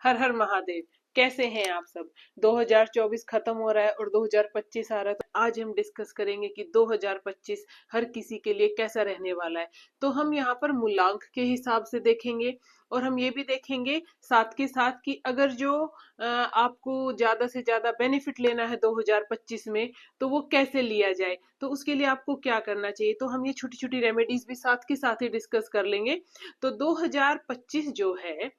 हर हर महादेव। कैसे हैं आप सब। 2024 खत्म हो रहा है और 2025 आ रहा है, तो आज हम डिस्कस करेंगे कि 2025 हर किसी के लिए कैसा रहने वाला है। तो हम यहाँ पर मूलांक के हिसाब से देखेंगे और हम ये भी देखेंगे साथ के साथ कि अगर जो आपको ज्यादा से ज्यादा बेनिफिट लेना है 2025 में, तो वो कैसे लिया जाए, तो उसके लिए आपको क्या करना चाहिए। तो हम ये छोटी छोटी रेमेडीज भी साथ के साथ ही डिस्कस कर लेंगे। तो 2025 जो है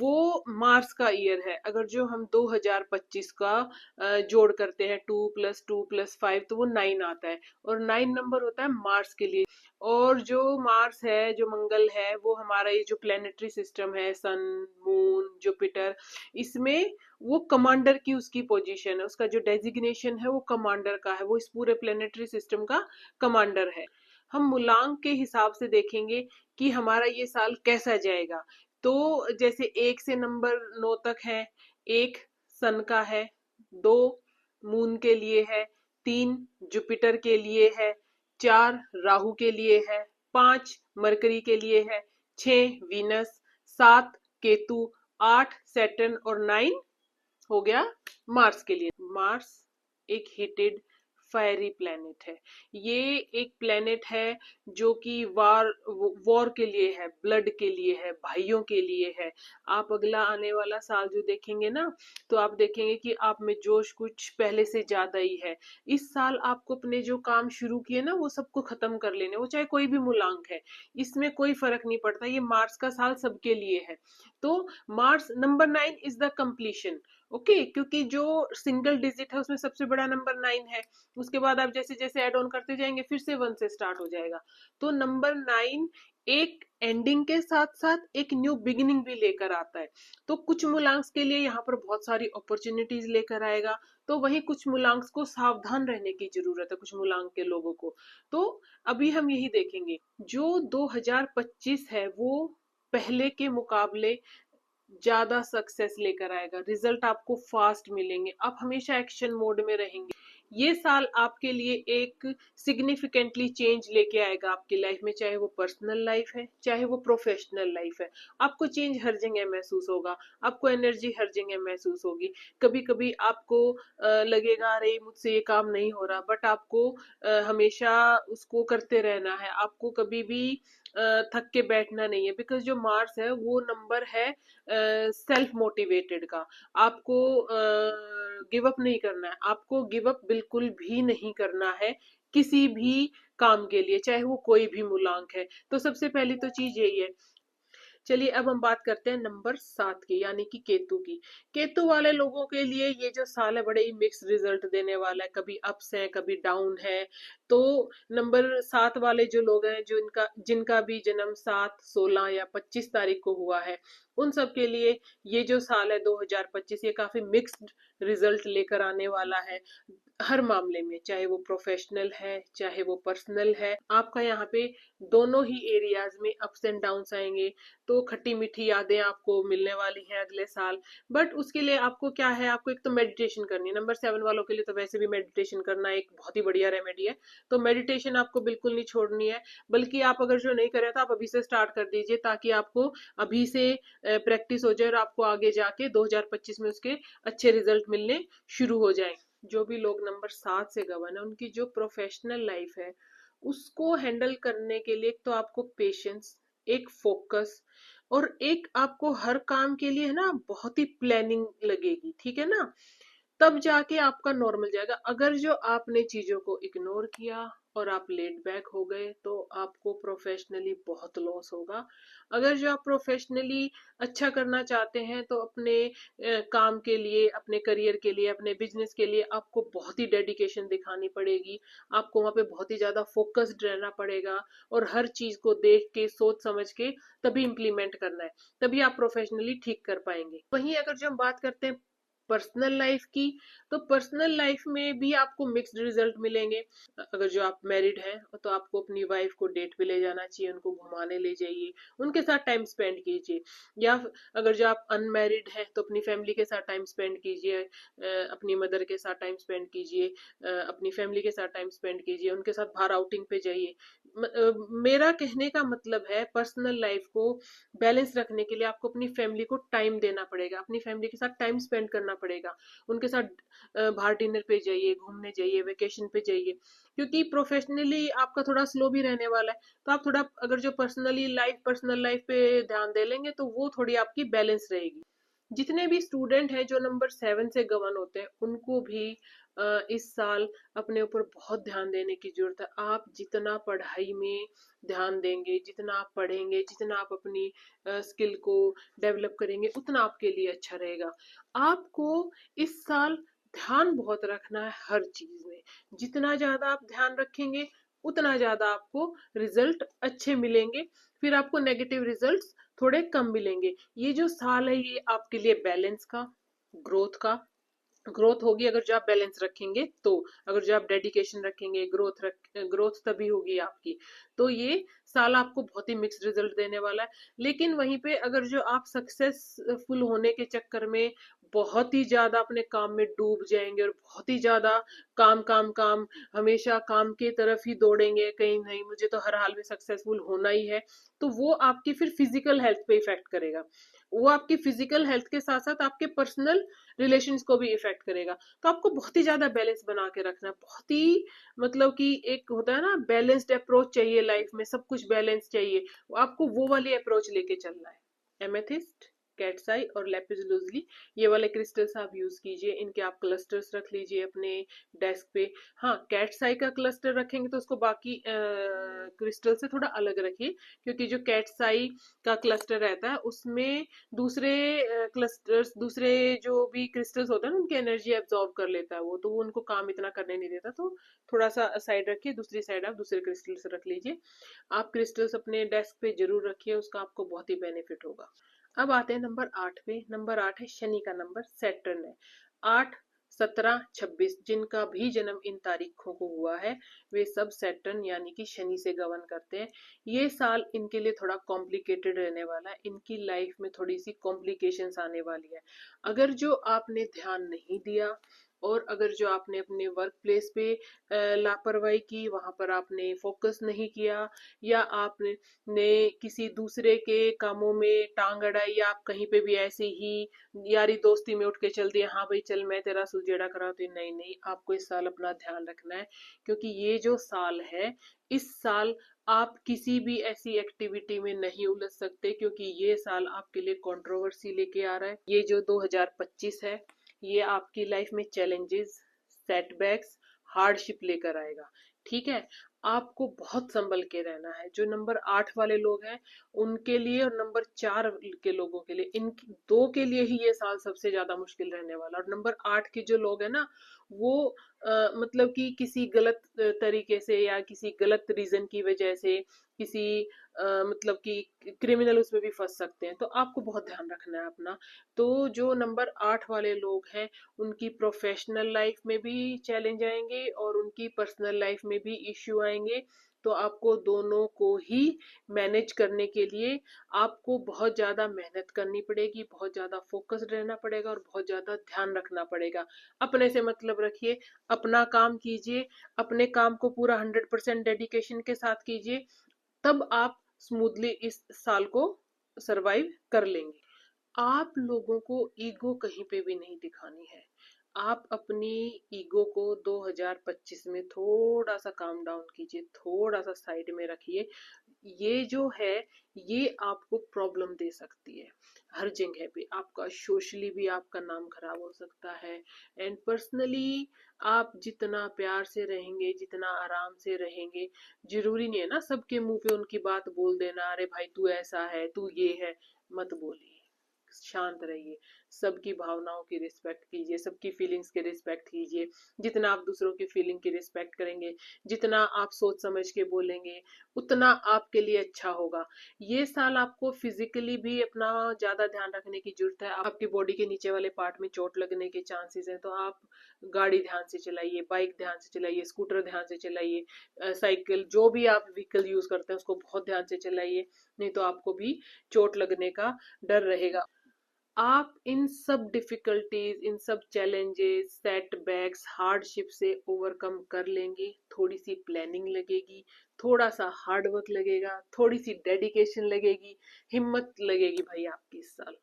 वो मार्स का ईयर है। अगर जो हम 2025 का जोड़ करते हैं 2 + 2 + 5, तो वो 9 आता है और 9 नंबर होता है मार्स के लिए। और जो मार्स है, जो मंगल है, वो हमारा ये जो प्लेनेटरी सिस्टम है, सन, मून, जुपिटर, इसमें वो कमांडर की उसकी पोजीशन है, उसका जो डेजिग्नेशन है वो कमांडर का है, वो इस पूरे प्लेनेटरी सिस्टम का कमांडर है। हम मूलांक के हिसाब से देखेंगे कि हमारा ये साल कैसा जाएगा। तो जैसे 1 से नंबर 9 तक है। 1 सन का है, 2 मून के लिए है, 3 जुपिटर के लिए है, 4 राहु के लिए है, 5 मरकरी के लिए है, 6 वीनस, 7 केतु, 8 सैटर्न और 9 हो गया मार्स के लिए। मार्स एक हीटेड फायरी प्लेनेट है। ये एक प्लेनेट है जो कि वॉर के लिए है, ब्लड के लिए है, भाइयों के लिए है। आप अगला आने वाला साल जो देखेंगे ना, तो आप देखेंगे कि आप में जोश कुछ पहले से ज्यादा ही है। इस साल आपको अपने जो काम शुरू किए ना वो सबको खत्म कर लेने, वो चाहे कोई भी मूलांक है, इसमें कोई फर्क नहीं पड़ता। ये मार्स का साल सबके लिए है। तो Mars number 9 is the completion. Okay, क्योंकि जो सिंगल डिजिट है उसमें सबसे बड़ा नंबर 9 है। उसके बाद आप जैसे जैसे ऐड ऑन करते जाएंगे फिर से 1 से स्टार्ट हो जाएगा। तो नंबर 9 एक एंडिंग के साथ साथ एक न्यू बिगिनिंग भी लेकर आता है। तो कुछ मूलांक्स के लिए यहाँ पर बहुत सारी अपॉर्चुनिटीज लेकर आएगा, तो वहीं कुछ मूलांक्स को सावधान रहने की जरूरत है, कुछ मूलांक के लोगों को। तो अभी हम यही देखेंगे, जो 2025 है वो पहले के मुकाबले ज्यादा सक्सेस लेकर आएगा। रिजल्ट आपको फास्ट मिलेंगे, आप हमेशा एक्शन मोड में रहेंगे। ये साल आपके लिए एक सिग्निफिकेंटली चेंज लेके आएगा आपकी लाइफ में, चाहे वो पर्सनल लाइफ है चाहे वो प्रोफेशनल लाइफ है। आपको चेंज हर जगह महसूस होगा, आपको एनर्जी हर जगह महसूस होगी। कभी कभी आपको लगेगा अरे मुझसे ये काम नहीं हो रहा, बट आपको हमेशा उसको करते रहना है। आपको कभी भी थक के बैठना नहीं है, बिकॉज जो मार्स है वो नंबर है सेल्फ मोटिवेटेड का। आपको गिव अप नहीं करना है, आपको गिव अप बिल्कुल भी नहीं करना है किसी भी काम के लिए, चाहे वो कोई भी मूलांक है। तो सबसे पहली तो चीज यही है। चलिए अब हम बात करते हैं नंबर 7 की, यानी कि केतु की। केतु वाले लोगों के लिए ये जो साल है बड़े ही मिक्स रिजल्ट देने वाला है, कभी अप्स है कभी डाउन है। तो नंबर 7 वाले जो लोग हैं, जो इनका जिनका भी जन्म 7, 16 या 25 तारीख को हुआ है, उन सब के लिए ये जो साल है 2025, ये काफी मिक्स्ड रिजल्ट लेकर आने वाला है। हर मामले में, चाहे वो प्रोफेशनल है चाहे वो पर्सनल है, आपका यहाँ पे दोनों ही एरियाज में अप्स एंड डाउन्स आएंगे। तो खट्टी मीठी यादें आपको मिलने वाली हैं अगले साल। बट उसके लिए आपको क्या है, आपको एक तो मेडिटेशन करनी है। नंबर 7 वालों के लिए तो वैसे भी मेडिटेशन करना एक बहुत ही बढ़िया रेमेडी है। तो मेडिटेशन आपको बिल्कुल नहीं छोड़नी है, बल्कि आप अगर जो नहीं करें तो आप अभी से स्टार्ट कर दीजिए, ताकि आपको अभी से प्रैक्टिस हो जाए और आपको आगे जाके 2025 में उसके अच्छे रिजल्ट मिलने शुरू हो जाए। जो भी लोग नंबर 7 से गवन है, उनकी जो प्रोफेशनल लाइफ है उसको हैंडल करने के लिए एक तो आपको पेशेंस, एक फोकस, और एक आपको हर काम के लिए है ना बहुत ही प्लानिंग लगेगी, ठीक है ना। तब जाके आपका नॉर्मल जाएगा। अगर जो आपने चीजों को इग्नोर किया और आप लेट बैक हो गए, तो आपको प्रोफेशनली बहुत लॉस होगा। अगर जो आप प्रोफेशनली अच्छा करना चाहते हैं, तो अपने काम के लिए, अपने करियर के लिए, अपने बिजनेस के लिए आपको बहुत ही डेडिकेशन दिखानी पड़ेगी। आपको वहां पे बहुत ही ज्यादा फोकस्ड रहना पड़ेगा और हर चीज को देख के सोच समझ के तभी इम्प्लीमेंट करना है, तभी आप प्रोफेशनली ठीक कर पाएंगे। वहीं अगर जो हम बात करते हैं पर्सनल लाइफ की, तो पर्सनल लाइफ में भी आपको मिक्स्ड रिजल्ट मिलेंगे। अगर जो आप मैरिड हैं तो आपको अपनी वाइफ को डेट पे ले जाना चाहिए, उनको घुमाने ले जाइए, उनके साथ टाइम स्पेंड कीजिए। या अगर जो आप अनमैरिड हैं तो अपनी फैमिली के साथ टाइम स्पेंड कीजिए, अपनी मदर के साथ टाइम स्पेंड कीजिए, अपनी फैमिली के साथ टाइम स्पेंड कीजिए, उनके साथ बाहर आउटिंग पे जाइए। मेरा कहने का मतलब है पर्सनल लाइफ को बैलेंस रखने के लिए आपको अपनी फैमिली को टाइम देना पड़ेगा, अपनी फैमिली के साथ टाइम स्पेंड करना पड़ेगा, उनके साथ बाहर डिनर पे जाइए, घूमने जाइए, वेकेशन पे जाइए। क्योंकि प्रोफेशनली आपका थोड़ा स्लो भी रहने वाला है, तो आप थोड़ा अगर जो पर्सनल लाइफ पे ध्यान दे लेंगे तो वो थोड़ी आपकी बैलेंस रहेगी। जितने भी स्टूडेंट हैं जो नंबर 7 से गवर्न होते हैं उनको भी इस साल अपने ऊपर बहुत ध्यान देने की जरूरत है। आप जितना पढ़ाई में ध्यान देंगे, जितना आप पढ़ेंगे, जितना आप अपनी स्किल को डेवलप करेंगे, उतना आपके लिए अच्छा रहेगा। आपको इस साल ध्यान बहुत रखना है हर चीज में। जितना ज्यादा आप ध्यान रखेंगे उतना ज्यादा आपको रिजल्ट अच्छे मिलेंगे, फिर आपको नेगेटिव रिजल्ट्स थोड़े कम मिलेंगे। ये जो साल है ये आपके लिए बैलेंस का, ग्रोथ का, ग्रोथ होगी अगर जो आप बैलेंस रखेंगे तो। अगर जो आप डेडिकेशन रखेंगे, ग्रोथ तभी होगी आपकी। तो ये साल आपको बहुत ही मिक्स्ड रिजल्ट देने वाला है। लेकिन वहीं पे अगर जो आप सक्सेसफुल होने के चक्कर में बहुत ही ज्यादा अपने काम में डूब जाएंगे और बहुत ही ज्यादा काम काम काम, हमेशा काम की तरफ ही दौड़ेंगे, कहीं नहीं मुझे तो हर हाल में सक्सेसफुल होना ही है, तो वो आपकी फिर फिजिकल हेल्थ पे इफेक्ट करेगा। वो आपकी फिजिकल हेल्थ के साथ साथ आपके पर्सनल रिलेशंस को भी इफेक्ट करेगा। तो आपको बहुत ही ज्यादा बैलेंस बना के रखना है, बहुत ही मतलब कि एक होता है ना बैलेंस्ड अप्रोच चाहिए लाइफ में, सब कुछ बैलेंस चाहिए, आपको वो वाली अप्रोच लेके चलना है। एमेथिस्ट, कैट्साई और लेपिस लुजली, ये वाले क्रिस्टल्स आप यूज कीजिए, इनके आप क्लस्टर्स रख लीजिए अपने डेस्क पे। हाँ, कैट्साई का क्लस्टर रखेंगे तो उसको बाकी क्रिस्टल से थोड़ा अलग रखिए, क्योंकि जो कैट्साई का क्लस्टर रहता है उसमें दूसरे क्लस्टर्स, दूसरे जो भी क्रिस्टल्स होते हैं ना उनकी एनर्जी एब्जॉर्ब कर लेता है वो, तो वो उनको काम इतना करने नहीं देता। तो थोड़ा सा साइड रखिए, दूसरी साइड आप दूसरे क्रिस्टल्स रख लीजिए। आप क्रिस्टल्स अपने डेस्क पे जरूर रखिए, उसका आपको बहुत ही बेनिफिट होगा। अब आते हैं नंबर 8 पे। नंबर 8 है शनि का नंबर, सैटर्न है। 8, 17, 26 जिनका भी जन्म इन तारीखों को हुआ है वे सब सैटर्न यानी कि शनि से गवर्न करते हैं। ये साल इनके लिए थोड़ा कॉम्प्लिकेटेड रहने वाला है, इनकी लाइफ में थोड़ी सी कॉम्प्लिकेशंस आने वाली है। अगर जो आपने ध्यान नहीं दिया और अगर जो आपने अपने वर्क प्लेस पे लापरवाही की, वहां पर आपने फोकस नहीं किया, या आपने किसी दूसरे के कामों में टांग अड़ाई, या आप कहीं पे भी ऐसे ही यारी दोस्ती में उठ के चल दिए, हाँ भाई चल मैं तेरा सुजेड़ा करा, तो नहीं नहीं, आपको इस साल अपना ध्यान रखना है। क्योंकि ये जो साल है, इस साल आप किसी भी ऐसी एक्टिविटी में नहीं उलझ सकते, क्योंकि ये साल आपके लिए कंट्रोवर्सी लेके आ रहा है। ये जो 2025 है ये आपकी लाइफ में चैलेंजेस, सेटबैक्स, हार्डशिप लेकर आएगा। ठीक है, आपको बहुत संभल के रहना है। जो नंबर 8 वाले लोग हैं उनके लिए और नंबर 4 के लोगों के लिए, इन दो के लिए ही ये साल सबसे ज्यादा मुश्किल रहने वाला। और नंबर 8 के जो लोग हैं ना वो मतलब कि किसी गलत तरीके से या किसी गलत रीजन की वजह से किसी मतलब कि क्रिमिनल उसमें भी फंस सकते हैं, तो आपको बहुत ध्यान रखना है अपना। तो जो नंबर 8 वाले लोग हैं उनकी प्रोफेशनल लाइफ में भी चैलेंज आएंगे और उनकी पर्सनल लाइफ में भी इश्यू आएंगे। तो आपको दोनों को ही मैनेज करने के लिए आपको बहुत ज्यादा मेहनत करनी पड़ेगी, बहुत ज्यादा फोकस्ड रहना पड़ेगा और बहुत ज्यादा ध्यान रखना पड़ेगा। अपने से मतलब रखिए, अपना काम कीजिए, अपने काम को पूरा 100% डेडिकेशन के साथ कीजिए, तब आप स्मूथली इस साल को सरवाइव कर लेंगे। आप लोगों को ईगो कहीं पे भी नहीं दिखानी है। आप अपनी ईगो को 2025 में थोड़ा सा काम डाउन कीजिए, थोड़ा सा साइड में रखिए। ये जो है ये आपको प्रॉब्लम दे सकती है हर जगह पे, आपका सोशली भी आपका नाम खराब हो सकता है, एंड पर्सनली आप जितना प्यार से रहेंगे, जितना आराम से रहेंगे, जरूरी नहीं है ना सबके मुंह पे उनकी बात बोल देना, अरे भाई तू ऐसा है, तू ये है, मत बोलिए। शांत रहिए, सबकी भावनाओं की रिस्पेक्ट कीजिए, सबकी फीलिंग्स की रिस्पेक्ट कीजिए। जितना आप दूसरों की फीलिंग की रिस्पेक्ट करेंगे, जितना आप सोच समझ के बोलेंगे, उतना आपके लिए अच्छा होगा। ये साल आपको फिजिकली भी अपना ज्यादा ध्यान रखने की जरूरत है। आपकी बॉडी के नीचे वाले पार्ट में चोट लगने के चांसेस हैं, तो आप गाड़ी ध्यान से चलाइए, बाइक ध्यान से चलाइए, स्कूटर ध्यान से चलाइए, साइकिल, जो भी आप व्हीकल यूज करते हैं उसको बहुत ध्यान से चलाइए, नहीं तो आपको भी चोट लगने का डर रहेगा। आप इन सब डिफिकल्टीज, इन सब चैलेंजेस, सेटबैक्स, हार्डशिप से ओवरकम कर लेंगे। थोड़ी सी प्लानिंग लगेगी, थोड़ा सा हार्ड वर्क लगेगा, थोड़ी सी डेडिकेशन लगेगी, हिम्मत लगेगी भाई आपकी इस साल।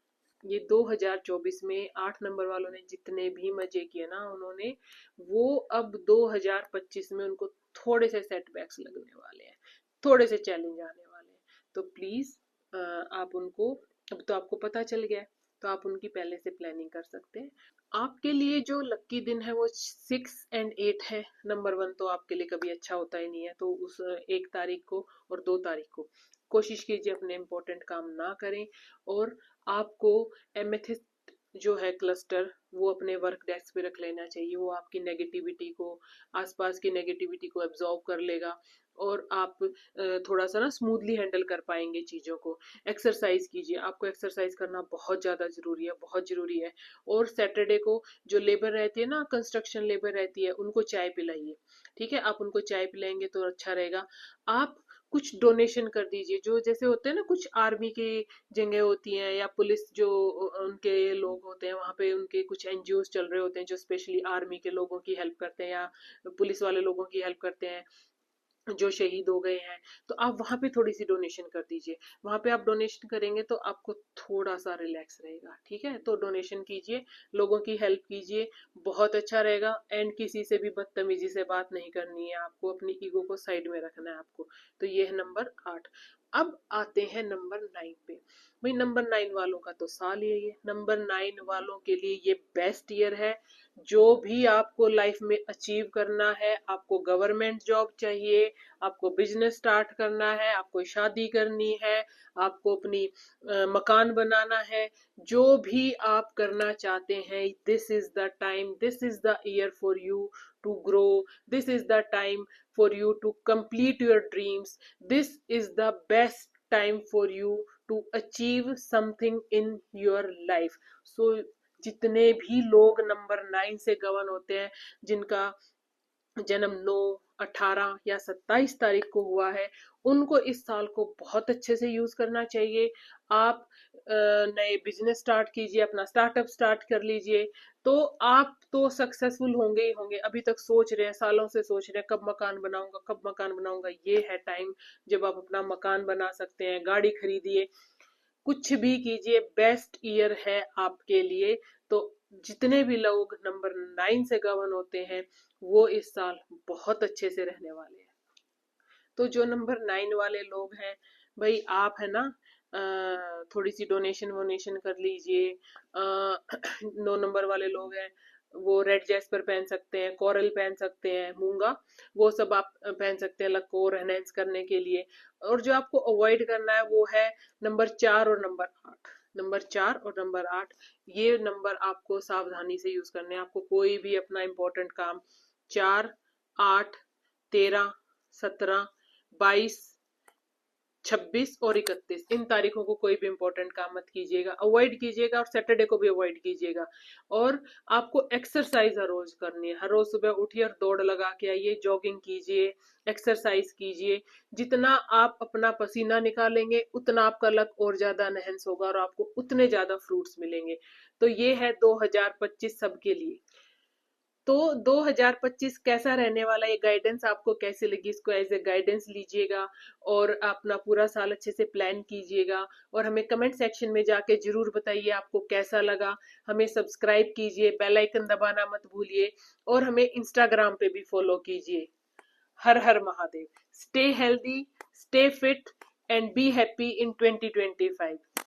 ये 2024 में 8 नंबर वालों ने जितने भी मजे किए ना उन्होंने, वो अब 2025 में उनको थोड़े से सेटबैक्स लगने वाले हैं, थोड़े से चैलेंज आने वाले हैं। तो प्लीज आप उनको, अब तो आपको पता चल गया है, तो आप उनकी पहले से प्लानिंग कर सकते हैं। आपके लिए जो लक्की दिन है वो 6 और 8 है। नंबर 1 तो आपके लिए कभी अच्छा होता ही नहीं है, तो उस 1 तारीख को और 2 तारीख को कोशिश कीजिए अपने इम्पोर्टेंट काम ना करें। और आपको एमेथिस्ट जो है क्लस्टर, वो अपने वर्क डेस्क पे रख लेना चाहिए। वो आपकी नेगेटिविटी को, आसपास की नेगेटिविटी को एब्जॉर्ब कर लेगा, और आप थोड़ा सा ना स्मूथली हैंडल कर पाएंगे चीज़ों को। एक्सरसाइज कीजिए, आपको एक्सरसाइज करना बहुत ज़्यादा ज़रूरी है, बहुत ज़रूरी है। और सैटरडे को जो लेबर रहती है ना, कंस्ट्रक्शन लेबर रहती है, उनको चाय पिलाइए, ठीक है? आप उनको चाय पिलाएंगे तो अच्छा रहेगा। आप कुछ डोनेशन कर दीजिए, जो जैसे होते हैं ना, कुछ आर्मी की जगह होती हैं, या पुलिस जो उनके लोग होते हैं वहाँ पे, उनके कुछ एनजीओ चल रहे होते हैं जो स्पेशली आर्मी के लोगों की हेल्प करते हैं या पुलिस वाले लोगों की हेल्प करते हैं जो शहीद हो गए हैं। तो आप वहां पे थोड़ी सी डोनेशन कर दीजिए। वहां पे आप डोनेशन करेंगे तो आपको थोड़ा सा रिलैक्स रहेगा, ठीक है? तो डोनेशन कीजिए, लोगों की हेल्प कीजिए, बहुत अच्छा रहेगा। एंड किसी से भी बदतमीजी से बात नहीं करनी है आपको, अपनी ईगो को साइड में रखना है आपको। तो ये है नंबर 8। अब आते हैं नंबर 9 पे। भाई नंबर 9 वालों का तो साल यही है। नंबर 9 वालों के लिए ये बेस्ट ईयर है। जो भी आपको लाइफ में अचीव करना है, आपको गवर्नमेंट जॉब चाहिए, आपको बिजनेस स्टार्ट करना है, आपको शादी करनी है, आपको अपनी मकान बनाना है, जो भी आप करना चाहते हैं, this is the time, this is the year for you to grow, this is the time for you to complete your dreams, this is the best time for you to achieve something in your life. So जितने भी लोग number 9 से govern होते हैं, जिनका जन्म 9, 18 या 27 तारीख को हुआ है, उनको इस साल को बहुत अच्छे से यूज करना चाहिए। आप नए बिजनेस स्टार्ट कीजिए, अपना स्टार्टअप स्टार्ट कर लीजिए, तो आप तो सक्सेसफुल होंगे ही होंगे। अभी तक सोच रहे हैं, सालों से सोच रहे हैं, कब मकान बनाऊंगा, कब मकान बनाऊंगा। ये है टाइम जब आप अपना मकान बना सकते हैं। गाड़ी खरीदिए, कुछ भी कीजिए, बेस्ट ईयर है आपके लिए। तो जितने भी लोग नंबर 9 से गवर्न होते हैं, वो इस साल बहुत अच्छे से रहने वाले हैं। तो जो नंबर 9 वाले लोग हैं, भाई आप है ना, थोड़ी सी डोनेशन वोनेशन कर लीजिए। 9 नंबर वाले लोग हैं, वो रेड जैस्पर पहन सकते हैं, कोरल पहन सकते हैं, मूंगा, वो सब आप पहन सकते हैं लक को एनहेंस करने के लिए। और जो आपको अवॉइड करना है वो है नंबर 4 और नंबर 8। नंबर 4 और नंबर 8, ये नंबर आपको सावधानी से यूज करने हैं। आपको कोई भी अपना इंपॉर्टेंट काम 4, 8, 13, 17, 22, 26 और 31, इन तारीखों को कोई भी इंपॉर्टेंट काम मत कीजिएगा, अवॉइड कीजिएगा। और सैटरडे को भी अवॉइड कीजिएगा। और आपको एक्सरसाइज हर रोज करनी है। हर रोज सुबह उठिए और दौड़ लगा के आइए, जॉगिंग कीजिए, एक्सरसाइज कीजिए। जितना आप अपना पसीना निकालेंगे, उतना आपका लक और ज्यादा एनहेंस होगा और आपको उतने ज्यादा फ्रूट्स मिलेंगे। तो ये है 2025 सबके लिए। तो 2025 कैसा रहने वाला, ये गाइडेंस आपको कैसे लगी, इसको एज ए गाइडेंस लीजिएगा और अपना पूरा साल अच्छे से प्लान कीजिएगा। और हमें कमेंट सेक्शन में जाके जरूर बताइए आपको कैसा लगा। हमें सब्सक्राइब कीजिए, बेल आइकन दबाना मत भूलिए, और हमें इंस्टाग्राम पे भी फॉलो कीजिए। हर हर Mahadev. Stay healthy, stay fit and be happy in 2025।